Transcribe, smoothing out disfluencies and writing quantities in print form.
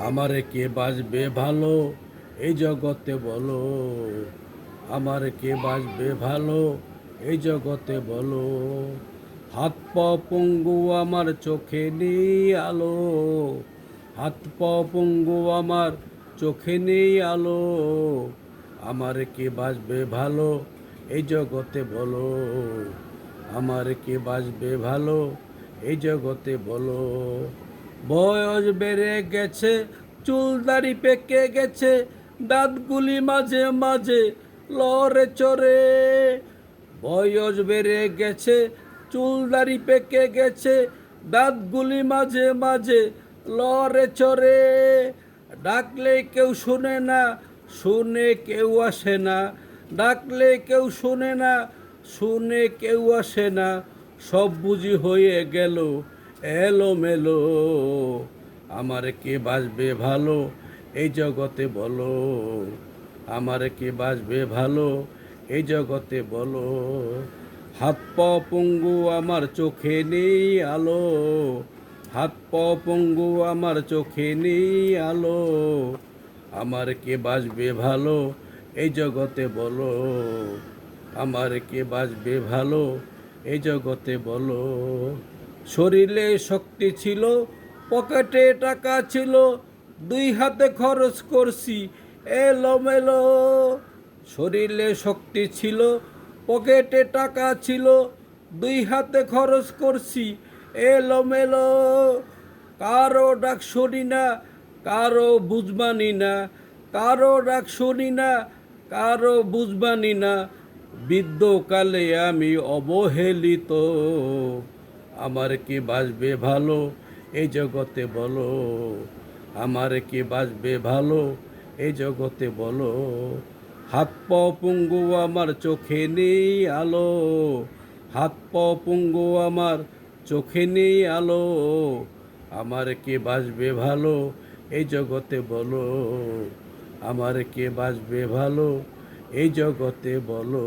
আমারে কে বাসবে ভালো এই জগতে বলো, আমারে কে বাসবে ভালো এই জগতে বলো। হাত পা পঙ্গু আমার চোখে নেই আলো, হাত পা পঙ্গু আমার চোখে নেই আলো। আমারে কে বাসবে ভালো এই জগতে বলো, আমারে কে বাসবে ভালো এই জগতে বলো। বয়স বেড়ে গেছে, চুল দাড়ি পেকে গেছে, দাঁতগুলি মাঝে মাঝে লড়ে চড়ে। বয়স বেড়ে গেছে, চুল দাড়ি পেকে গেছে, দাঁতগুলি মাঝে মাঝে লড়ে চড়ে। ডাকলে কেউ শোনে না, শুনে কেউ আসে না, ডাকলে কেউ শোনে না, শুনে কেউ আসে না। সব বুঝি হয়ে গেল এলোমেলো। আমারে কে বাসবে ভালো এই জগতে বলো, আমারে কে বাসবে ভালো এই জগতে বলো। হাত পা পঙ্গু আমার চোখে নেই আলো, হাত পা পঙ্গু আমার চোখে নেই আলো। আমার কে বাসবে ভালো এই জগতে বলো, আমার কে বাসবে ভালো এই জগতে বলো। শরীরে শক্তি ছিল, পকেটে টাকা ছিল, দুই হাতে খরচ করছি এলোমেলো। শরীরে শক্তি ছিল, পকেটে টাকা ছিল, দুই হাতে খরচ করছি এলোমেলো। কারো ডাক শুনি না, কারো বুঝবানি না, কারো ডাক শুনি না, কারো বুঝবানি না। বৃদ্ধকালে আমি অবহেলিত। আমার কি বাসবে ভালো এই জগতে বলো, আমার কি বাসবে ভালো এই জগতে বলো। হাত পা পঙ্গু আমার চোখে নেই আলো, হাত পা পঙ্গু আমার চোখে নেই আলো। আমার কে বাসবে ভালো এই জগতে বলো, আমার কে বাসবে ভালো এই জগতে বলো।